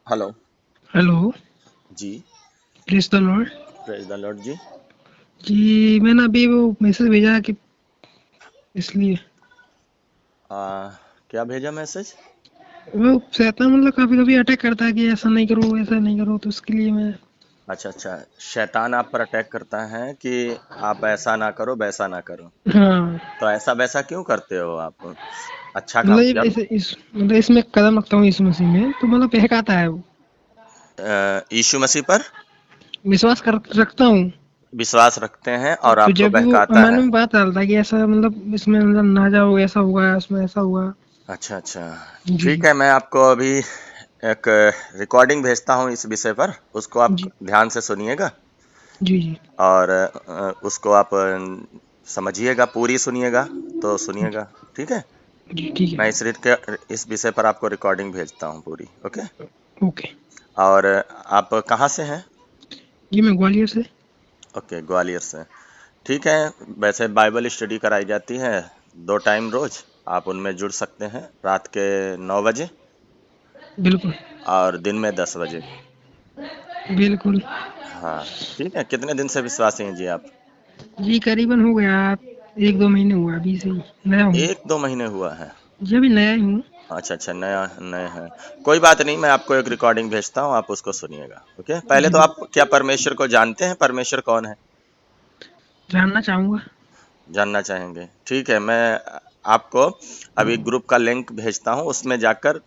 Hello. Hello. जी। Praise the lord. Praise the lord जी। जी मैंने अभी वो मैसेज भेजा है कि इसलिए आ, क्या भेजा मैसेज? वो शैतान मतलब कभी कभी अटैक करता है कि ऐसा नहीं करो ऐसा नहीं करो, तो उसके लिए मैं। अच्छा अच्छा। शैतान आप पर अटैक करता है कि आप ऐसा ना करो वैसा ना करो। हाँ, तो ऐसा वैसा क्यों करते हो आप? अच्छा मतलब काम ये किया। ऐसे इस मतलब इसमें कदम रखता हूँ इस मसीह में, तो मतलब बहकाता है वो। यीशु मसीह पर विश्वास कर रखता हूँ। विश्वास रखते हैं और तो आपको जब भी वो बहकाता मन है। में बात डालता है कि ऐसा मतलब इसमें मतलब ना जाओ, ऐसा हुआ, उसमें ऐसा हुआ। अच्छा अच्छा। जी ठीक जी है, मैं आपको अभी एक रिकॉर्डिंग भेजता हूँ इस विषय पर, उसको आप जी ध्यान से सुनिएगा। जी जी और उसको आप समझिएगा, पूरी सुनिएगा तो सुनिएगा। ठीक है। जी ठीक मैं है। इस विषय पर आपको रिकॉर्डिंग भेजता हूँ पूरी। ओके। ओके। और आप कहाँ से हैं? जी मैं ग्वालियर से। ओके, ग्वालियर से। ठीक है। वैसे बाइबल स्टडी कराई जाती है 2 टाइम रोज। आप उनमें जुड़ सकते हैं, रात के 9 बजे बिल्कुल और दिन में 10 बजे। बिल्कुल। हाँ। ठीक है, कितने दिन से विश्वासी हैं जी आप? जी करीबन हो गया, 1-2 महीने हुआ अभी से ही, नया हूँ। 1-2 महीने हुआ है। जी अभी नया ही हूँ। अच्छा अच्छा, नया नए हैं। कोई बात नहीं, मैं आपको एक रिकॉर्डिंग भेजता हूँ, आप उसको सुनिएगा। ओके। पहले जी तो बिल्कुल। आप क्या परमेश्वर को जानते हैं? परमेश्वर कौन है? जानना चाहूँगा। जानना चाहेंगे? ठीक है, मैं आपको अभी ग्रुप का लिंक भेजता हूँ, उसमें जाकर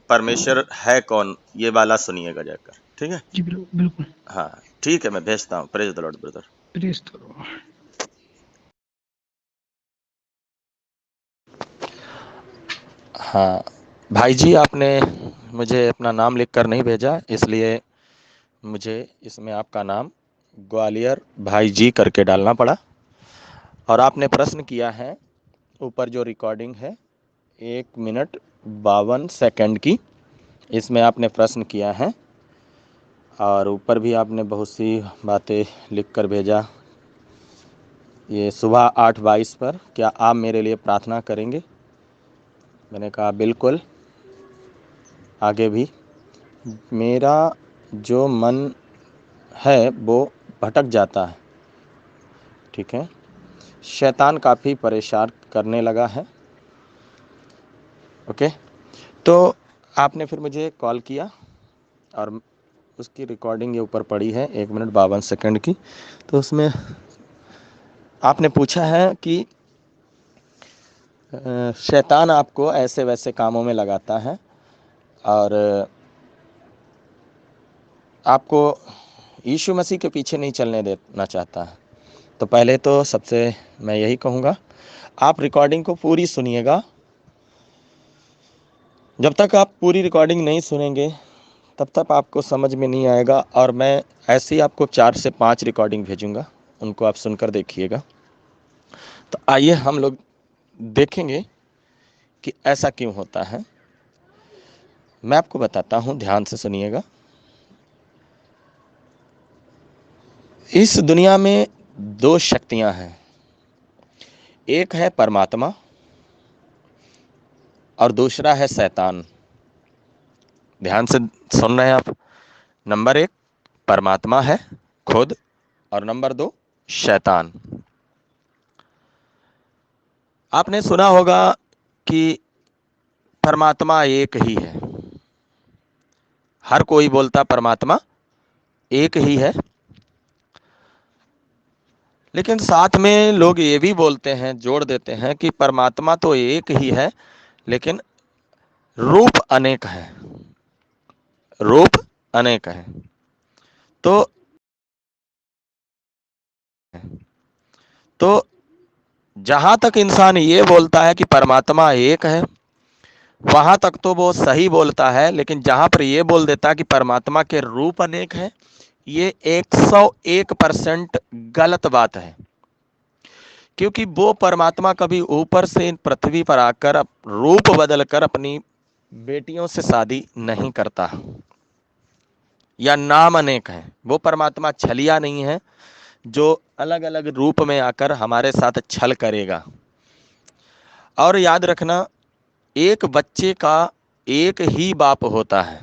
परमेश्वर है कौन ये वाला सुनिएगा जाकर। ठीक है। जी बिल्कुल बिल्कुल। हाँ। ठीक है, मैं भेजता हूँ। Praise the Lord brother. Press करो। हाँ भाई जी, आपने मुझे अपना नाम लिखकर नहीं भेजा, इसलिए मुझे इसमें आपका नाम ग्वालियर भाई जी करके डालना पड़ा। और आपने प्रश्न किया है, ऊपर जो रिकॉर्डिंग है 1 मिनट 52 सेकंड की, इसमें आपने प्रश्न किया है। और ऊपर भी आपने बहुत सी बातें लिख कर भेजा। ये सुबह 8:22 पर क्या आप मेरे लिए प्रार्थना करेंगे? मैंने कहा बिल्कुल। आगे भी, मेरा जो मन है वो भटक जाता है। ठीक है। शैतान काफ़ी परेशान करने लगा है। ओके। तो आपने फिर मुझे कॉल किया और उसकी रिकॉर्डिंग ये ऊपर पड़ी है 1 मिनट 52 सेकंड की। तो उसमें आपने पूछा है कि शैतान आपको ऐसे वैसे कामों में लगाता है और आपको यीशु मसीह के पीछे नहीं चलने देना चाहता है। तो पहले तो सबसे मैं यही कहूँगा, आप रिकॉर्डिंग को पूरी सुनिएगा। जब तक आप पूरी रिकॉर्डिंग नहीं सुनेंगे तब तक आपको समझ में नहीं आएगा। और मैं ऐसे ही आपको 4 से 5 रिकॉर्डिंग भेजूंगा, उनको आप सुनकर देखिएगा। तो आइए हम लोग देखेंगे कि ऐसा क्यों होता है। मैं आपको बताता हूँ, ध्यान से सुनिएगा। इस दुनिया में 2 शक्तियाँ हैं, एक है परमात्मा और दूसरा है शैतान। ध्यान से सुन रहे हैं आप? नंबर 1 परमात्मा है खुद, और नंबर 2 शैतान। आपने सुना होगा कि परमात्मा एक ही है। हर कोई बोलता परमात्मा एक ही है, लेकिन साथ में लोग ये भी बोलते हैं, जोड़ देते हैं कि परमात्मा तो एक ही है, लेकिन रूप अनेक हैं। रूप अनेक हैं। तो तो जहां तक इंसान ये बोलता है कि परमात्मा एक है, वहां तक तो वो सही बोलता है। लेकिन जहां पर ये बोल देता है कि परमात्मा के रूप अनेक हैं, ये 101% गलत बात है। क्योंकि वो परमात्मा कभी ऊपर से पृथ्वी पर आकर रूप बदलकर अपनी बेटियों से शादी नहीं करता। या नाम अनेक है, वो परमात्मा छलिया नहीं है जो अलग अलग रूप में आकर हमारे साथ छल करेगा। और याद रखना, एक बच्चे का एक ही बाप होता है।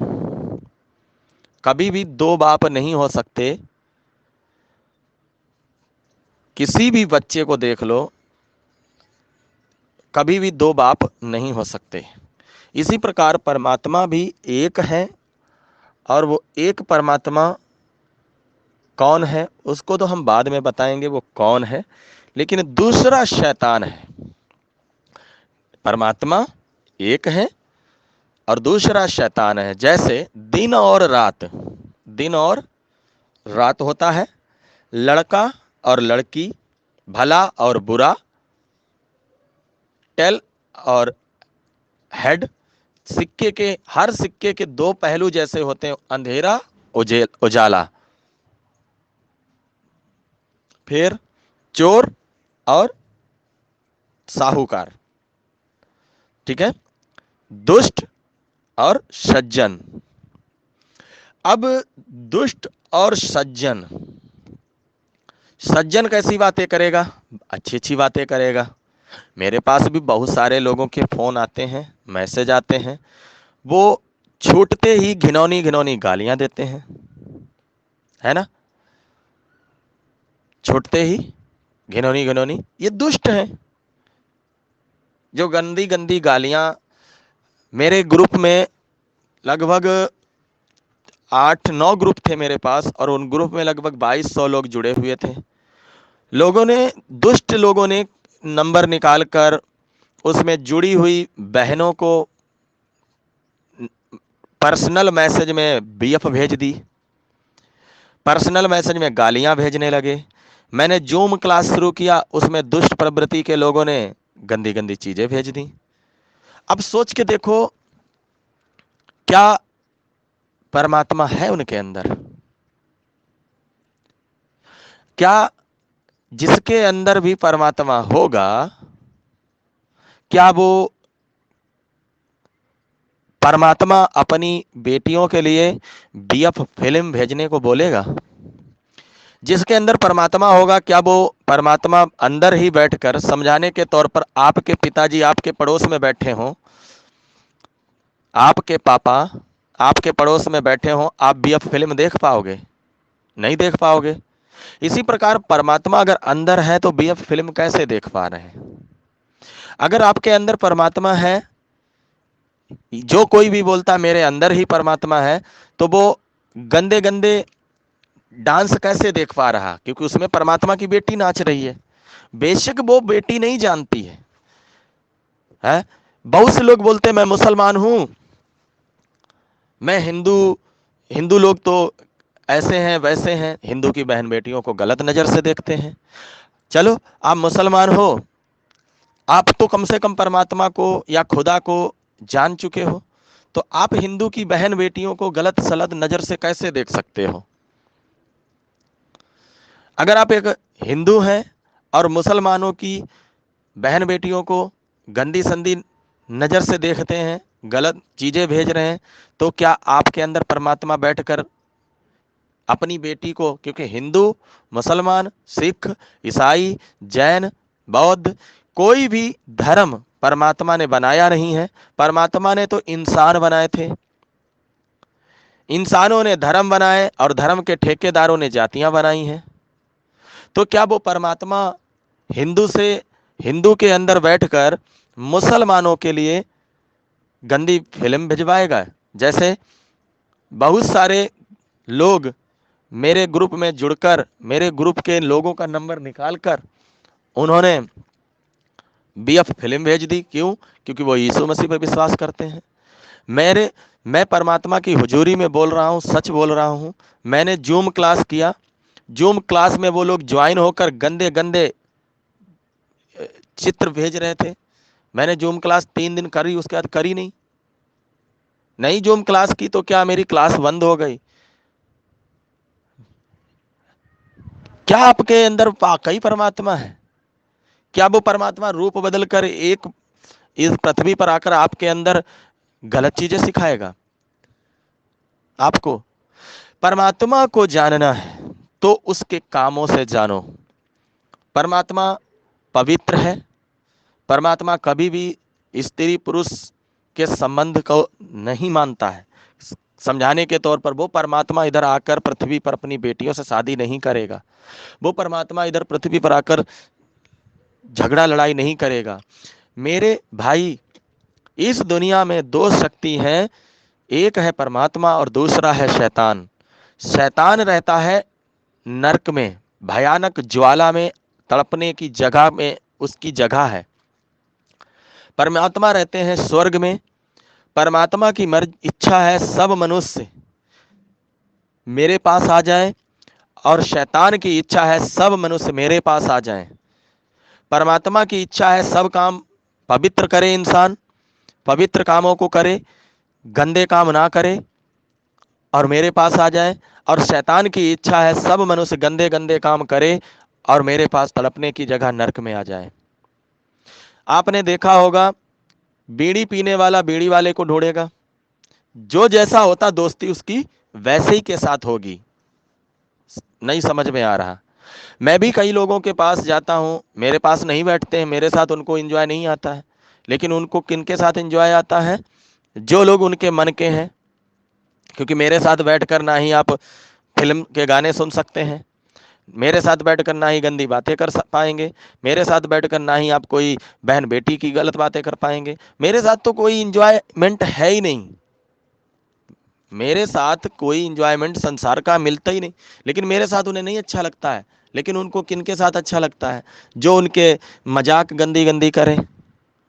कभी भी दो बाप नहीं हो सकते। किसी भी बच्चे को देख लो, कभी भी दो बाप नहीं हो सकते। इसी प्रकार परमात्मा भी एक है, और वो एक परमात्मा कौन है उसको तो हम बाद में बताएंगे वो कौन है। लेकिन दूसरा शैतान है। परमात्मा एक है और दूसरा शैतान है। जैसे दिन और रात, दिन और रात होता है, लड़का और लड़की, भला और बुरा, टेल और हेड। सिक्के के, हर सिक्के के दो पहलू जैसे होते हैं, अंधेरा उजाला, फिर चोर और साहूकार, ठीक है, दुष्ट और सज्जन। अब दुष्ट और सज्जन, सज्जन कैसी बातें करेगा? अच्छी अच्छी बातें करेगा। मेरे पास भी बहुत सारे लोगों के फोन आते हैं, मैसेज आते हैं, वो छूटते ही घिनौनी घिनौनी गालियां देते हैं, है ना, छूटते ही घिनौनी घिनौनी। ये दुष्ट हैं जो गंदी गंदी गालियां। मेरे ग्रुप में लगभग 8-9 ग्रुप थे मेरे पास, और उन ग्रुप में लगभग 2200 लोग जुड़े हुए थे। लोगों ने, दुष्ट लोगों ने नंबर निकालकर उसमें जुड़ी हुई बहनों को पर्सनल मैसेज में बीएफ भेज दी, पर्सनल मैसेज में गालियां भेजने लगे। मैंने जूम क्लास शुरू किया, उसमें दुष्ट प्रवृत्ति के लोगों ने गंदी गंदी चीजें भेज दी। अब सोच के देखो, क्या परमात्मा है उनके अंदर? क्या जिसके अंदर भी परमात्मा होगा, क्या वो परमात्मा अपनी बेटियों के लिए बीएफ फिल्म भेजने को बोलेगा? जिसके अंदर परमात्मा होगा, क्या वो परमात्मा अंदर ही बैठकर समझाने के तौर पर, आपके पिताजी आपके पड़ोस में बैठे हों, आपके पापा आपके पड़ोस में बैठे हों, आप बीएफ फिल्म देख पाओगे? नहीं देख पाओगे। इसी प्रकार परमात्मा अगर अंदर है तो बीएफ फिल्म कैसे देख पा रहे हैं? अगर आपके अंदर परमात्मा है, जो कोई भी बोलता मेरे अंदर ही परमात्मा है, तो वो गंदे गंदे डांस कैसे देख पा रहा? क्योंकि उसमें परमात्मा की बेटी नाच रही है। बेशक वो बेटी नहीं जानती है। बहुत से लोग बोलते हैं मैं मुसलमान हूं, मैं हिंदू, हिंदू लोग तो ऐसे हैं वैसे हैं, हिंदू की बहन बेटियों को गलत नजर से देखते हैं। चलो, आप मुसलमान हो, आप तो कम से कम परमात्मा को या खुदा को जान चुके हो, तो आप हिंदू की बहन बेटियों को गलत सलत नजर से कैसे देख सकते हो? अगर आप एक हिंदू हैं और मुसलमानों की बहन बेटियों को गंदी संदी नजर से देखते हैं, गलत चीजें भेज रहे हैं, तो क्या आपके अंदर परमात्मा बैठकर अपनी बेटी को, क्योंकि हिंदू, मुसलमान, सिख, ईसाई, जैन, बौद्ध, कोई भी धर्म परमात्मा ने बनाया नहीं है। परमात्मा ने तो इंसान बनाए थे। इंसानों ने धर्म बनाए और धर्म के ठेकेदारों ने जातियां बनाई हैं। तो क्या वो परमात्मा हिंदू से, हिंदू के अंदर बैठकर मुसलमानों के लिए गंदी फिल्म भिजवाएगा? जैसे बहुत सारे लोग मेरे ग्रुप में जुड़कर, मेरे ग्रुप के लोगों का नंबर निकालकर उन्होंने बीएफ फिल्म भेज दी। क्यों? क्योंकि वो यीशु मसीह पर विश्वास करते हैं। मैं परमात्मा की हुजूरी में बोल रहा हूँ, सच बोल रहा हूँ। मैंने जूम क्लास किया, जूम क्लास में वो लोग ज्वाइन होकर गंदे गंदे चित्र भेज रहे थे। मैंने जूम क्लास 3 दिन करी, उसके बाद करी नहीं। नहीं जूम क्लास की तो क्या मेरी क्लास बंद हो गई? क्या आपके अंदर वाकई परमात्मा है? क्या वो परमात्मा रूप बदल कर एक इस पृथ्वी पर आकर आपके अंदर गलत चीजें सिखाएगा? आपको परमात्मा को जानना है तो उसके कामों से जानो। परमात्मा पवित्र है। परमात्मा कभी भी स्त्री पुरुष के संबंध को नहीं मानता है। समझाने के तौर पर। वो परमात्मा इधर आकर पृथ्वी पर अपनी बेटियों से शादी नहीं करेगा। वो परमात्मा इधर पृथ्वी पर आकर झगड़ा लड़ाई नहीं करेगा। मेरे भाई, इस दुनिया में दो शक्ति हैं, एक है परमात्मा और दूसरा है शैतान। शैतान रहता है नरक में, भयानक ज्वाला में, तड़पने की जगह में उसकी जगह है। परमात्मा रहते हैं स्वर्ग में। परमात्मा की मर्ज इच्छा है सब मनुष्य मेरे पास आ जाए, और शैतान की इच्छा है सब मनुष्य मेरे पास आ जाएं। परमात्मा की इच्छा है सब काम पवित्र करे, इंसान पवित्र कामों को करे, गंदे काम ना करे और मेरे पास आ जाए। और शैतान की इच्छा है सब मनुष्य गंदे गंदे काम करे और मेरे पास तड़पने की जगह नरक में आ जाए। आपने देखा होगा, बीड़ी पीने वाला बीड़ी वाले को ढूंढेगा, जो जैसा होता दोस्ती उसकी वैसे ही के साथ होगी। नहीं समझ में आ रहा? मैं भी कई लोगों के पास जाता हूँ, मेरे पास नहीं बैठते हैं, मेरे साथ उनको एंजॉय नहीं आता है, लेकिन उनको किनके साथ एंजॉय आता है? जो लोग उनके मन के हैं। क्योंकि मेरे साथ बैठकर ना ही आप फिल्म के गाने सुन सकते हैं, मेरे साथ बैठकर ना ही गंदी बातें कर पाएंगे, मेरे साथ बैठकर ना ही आप कोई बहन बेटी की गलत बातें कर पाएंगे, मेरे साथ तो कोई इंजॉयमेंट है ही नहीं। मेरे साथ कोई इंजॉयमेंट संसार का मिलता ही नहीं। लेकिन मेरे साथ उन्हें नहीं अच्छा लगता है, लेकिन उनको किनके साथ अच्छा लगता है? जो उनके मजाक गंदी गंदी करें,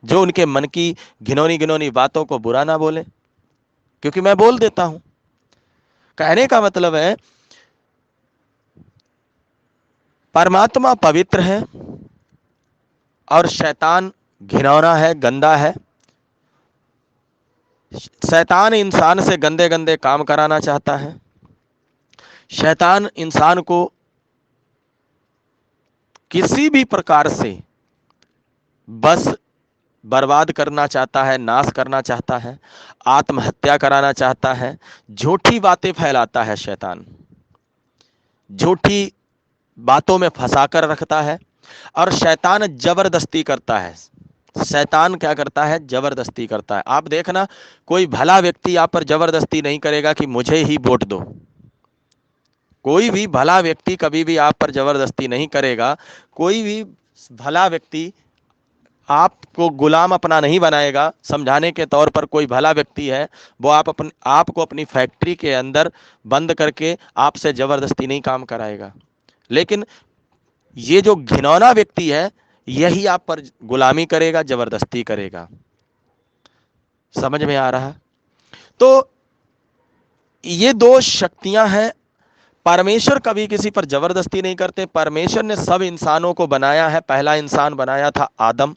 जो उनके मन की घिनौनी घिनौनी बातों को बुरा ना बोले, क्योंकि मैं बोल देता हूं। कहने का मतलब है, परमात्मा पवित्र है और शैतान घिनौना है, गंदा है। शैतान इंसान से गंदे गंदे काम कराना चाहता है। शैतान इंसान को किसी भी प्रकार से बस बर्बाद करना चाहता है, नाश करना चाहता है, आत्महत्या कराना चाहता है। झूठी बातें फैलाता है शैतान, झूठी बातों में फंसाकर रखता है। और शैतान जबरदस्ती करता है। शैतान क्या करता है? जबरदस्ती करता है। आप देखना, कोई भला व्यक्ति आप पर जबरदस्ती नहीं करेगा कि मुझे ही वोट दो। कोई भी भला व्यक्ति कभी भी आप पर जबरदस्ती नहीं करेगा। कोई भी भला व्यक्ति आपको गुलाम अपना नहीं बनाएगा। समझाने के तौर पर, कोई भला व्यक्ति है, वो आपको अपनी फैक्ट्री के अंदर बंद करके आपसे जबरदस्ती नहीं काम कराएगा। लेकिन ये जो घिनौना व्यक्ति है, यही आप पर गुलामी करेगा, जबरदस्ती करेगा। समझ में आ रहा? तो ये दो शक्तियां हैं। परमेश्वर कभी किसी पर जबरदस्ती नहीं करते। परमेश्वर ने सब इंसानों को बनाया है। पहला इंसान बनाया था आदम,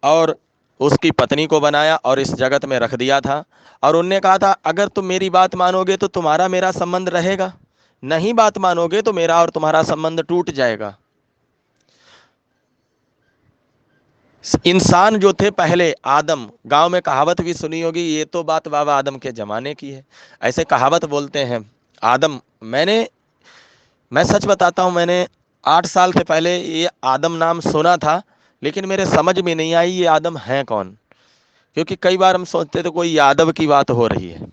और उसकी पत्नी को बनाया और इस जगत में रख दिया था। और उनने कहा था, अगर तुम मेरी बात मानोगे तो तुम्हारा मेरा संबंध रहेगा, नहीं बात मानोगे तो मेरा और तुम्हारा संबंध टूट जाएगा। इंसान जो थे पहले आदम, गांव में कहावत भी सुनी होगी, ये तो बात बाबा आदम के जमाने की है, ऐसे कहावत बोलते हैं। आदम, मैं सच बताता हूं, मैंने 8 साल से पहले ये आदम नाम सुना था, लेकिन मेरे समझ में नहीं आई ये आदम है कौन। क्योंकि कई बार हम सोचते थे कोई यादव की बात हो रही है।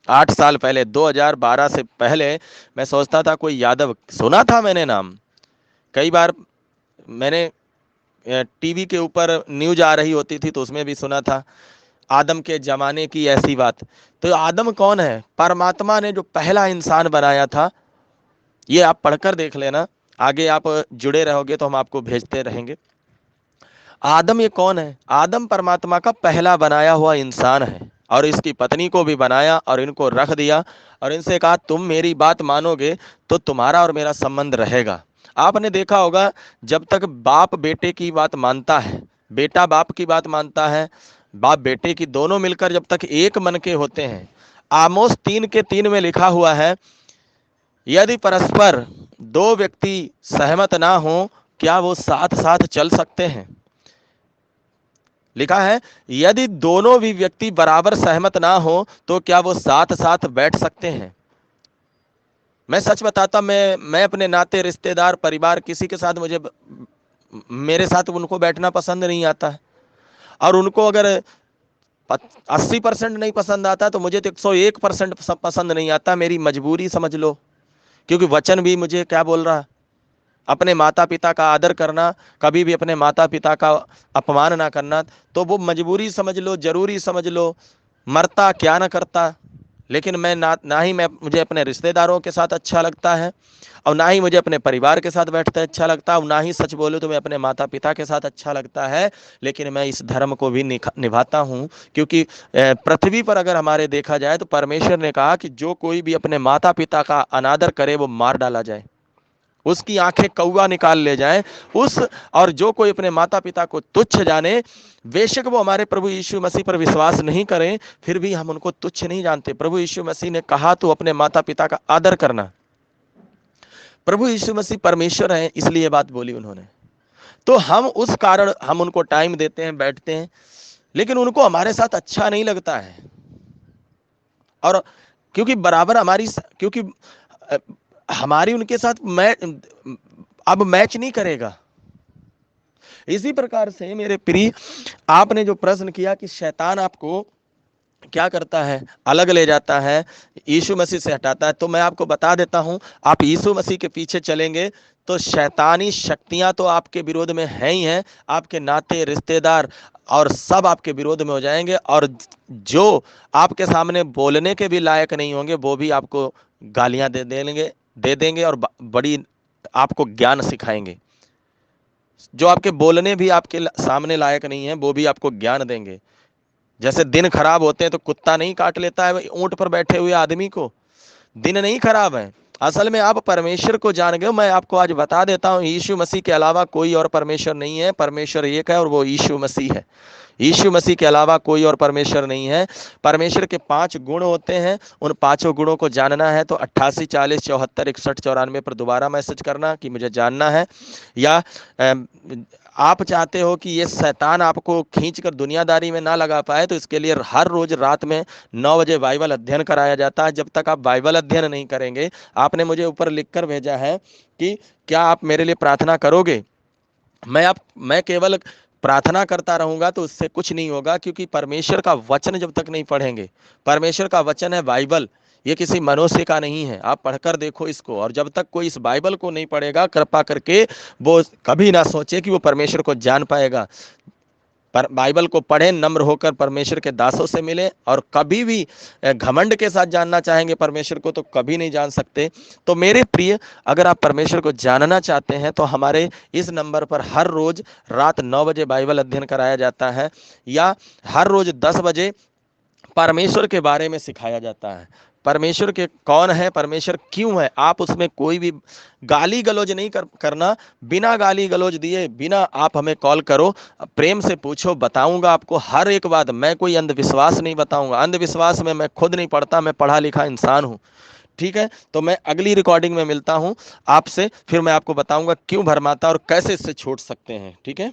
8 साल पहले, 2012 से पहले मैं सोचता था कोई यादव, सुना था मैंने नाम कई बार। मैंने टीवी के ऊपर न्यूज आ रही होती थी तो उसमें भी सुना था आदम के जमाने की ऐसी बात। तो आदम कौन है? परमात्मा ने जो पहला इंसान बनाया था। ये आप पढ़कर देख लेना, आगे आप जुड़े रहोगे तो हम आपको भेजते रहेंगे। आदम ये कौन है? आदम परमात्मा का पहला बनाया हुआ इंसान है, और इसकी पत्नी को भी बनाया और इनको रख दिया और इनसे कहा, तुम मेरी बात मानोगे तो तुम्हारा और मेरा संबंध रहेगा। आपने देखा होगा, जब तक बाप बेटे की बात मानता है, बेटा बाप की बात मानता है, बाप बेटे की, दोनों मिलकर जब तक एक मन के होते हैं। आमोस 3:3 में लिखा हुआ है, यदि परस्पर दो व्यक्ति सहमत ना हो, क्या वो साथ साथ चल सकते हैं? लिखा है, यदि दोनों भी व्यक्ति बराबर सहमत ना हो तो क्या वो साथ साथ बैठ सकते हैं? मैं सच बताता, मैं अपने नाते, रिश्तेदार, परिवार, किसी के साथ मेरे साथ उनको बैठना पसंद नहीं आता है। और उनको अगर 80% नहीं पसंद आता तो मुझे तो 101% पसंद नहीं आता, मेरी मजबूरी समझ लो। क्योंकि वचन भी मुझे क्या बोल रहा, अपने माता पिता का आदर करना, कभी भी अपने माता पिता का अपमान ना करना, तो वो मजबूरी समझ लो, जरूरी समझ लो, मरता क्या ना करता। लेकिन मैं ना ही मैं मुझे अपने रिश्तेदारों के साथ अच्छा लगता है, और ना ही मुझे अपने परिवार के साथ बैठते अच्छा लगता है, और ना ही सच बोलूं तो मैं अपने माता पिता के साथ अच्छा लगता है। लेकिन मैं इस धर्म को भी निभाता हूं, क्योंकि पृथ्वी पर अगर हमारे देखा जाए तो परमेश्वर ने कहा कि जो कोई भी अपने माता पिता का अनादर करे वो मार डाला जाए, उसकी आंखें कौवा निकाल ले जाए। उस और जो कोई अपने माता पिता को तुच्छ जाने, बेशक वो हमारे प्रभु यीशु मसीह पर विश्वास नहीं करें, फिर भी हम उनको तुच्छ नहीं जानते। प्रभु यीशु मसीह ने कहा तो अपने माता पिता का आदर करना। प्रभु यीशु मसीह परमेश्वर हैं, इसलिए ये बात बोली उन्होंने। तो हम उस कारण हम उनको टाइम देते हैं, बैठते हैं, लेकिन उनको हमारे साथ अच्छा नहीं लगता है। और क्योंकि बराबर हमारी, क्योंकि हमारी उनके साथ अब मैच नहीं करेगा। इसी प्रकार से मेरे प्रिय, आपने जो प्रश्न किया कि शैतान आपको क्या करता है, अलग ले जाता है, यीशु मसीह से हटाता है, तो मैं आपको बता देता हूं, आप यीशु मसीह के पीछे चलेंगे तो शैतानी शक्तियां तो आपके विरोध में हैं ही हैं, आपके नाते रिश्तेदार और सब आपके विरोध में हो जाएंगे, और जो आपके सामने बोलने के भी लायक नहीं होंगे वो भी आपको गालियां दे देंगे और बड़ी आपको ज्ञान सिखाएंगे। जो आपके बोलने भी आपके सामने लायक नहीं है वो भी आपको ज्ञान देंगे। जैसे दिन खराब होते हैं तो कुत्ता नहीं काट लेता है ऊंट पर बैठे हुए आदमी को, दिन नहीं खराब है। असल में आप परमेश्वर को जान गए। मैं आपको आज बता देता हूं, यीशु मसीह के अलावा कोई और परमेश्वर नहीं है, परमेश्वर एक है और वो यीशु मसीह है। यीशु मसीह के अलावा कोई और परमेश्वर नहीं है। परमेश्वर के 5 गुण होते हैं, उन 5 गुणों को जानना है तो 88 40 74 61 94 पर दोबारा मैसेज करना कि मुझे जानना है। या आप चाहते हो कि ये शैतान आपको खींचकर दुनियादारी में ना लगा पाए, तो इसके लिए हर रोज रात में 9 बजे बाइबल अध्ययन कराया जाता है। जब तक आप बाइबल अध्ययन नहीं करेंगे, आपने मुझे ऊपर लिखकर भेजा है कि क्या आप मेरे लिए प्रार्थना करोगे, मैं केवल प्रार्थना करता रहूंगा तो उससे कुछ नहीं होगा, क्योंकि परमेश्वर का वचन जब तक नहीं पढ़ेंगे, परमेश्वर का वचन है बाइबल, ये किसी मनुष्य का नहीं है। आप पढ़कर देखो इसको, और जब तक कोई इस बाइबल को नहीं पढ़ेगा, कृपा करके वो कभी ना सोचे कि वो परमेश्वर को जान पाएगा। पर बाइबल को पढ़ें, नम्र होकर परमेश्वर के दासों से मिलें, और कभी भी घमंड के साथ जानना चाहेंगे परमेश्वर को तो कभी नहीं जान सकते। तो मेरे प्रिय, अगर आप परमेश्वर को जानना चाहते हैं तो हमारे इस नंबर पर हर रोज रात 9 बजे बाइबल अध्ययन कराया जाता है, या हर रोज 10 बजे परमेश्वर के बारे में सिखाया जाता है। परमेश्वर के कौन है, परमेश्वर क्यों है, आप उसमें कोई भी गाली गलौज नहीं करना। बिना गाली गलौज दिए, बिना आप हमें कॉल करो, प्रेम से पूछो, बताऊंगा आपको हर एक बात। मैं कोई अंधविश्वास नहीं बताऊंगा, अंधविश्वास में मैं खुद नहीं पढ़ता, मैं पढ़ा लिखा इंसान हूं। ठीक है, तो मैं अगली रिकॉर्डिंग में मिलता हूं आपसे, फिर मैं आपको बताऊंगा क्यों भरमाता और कैसे इससे छूट सकते हैं। ठीक है।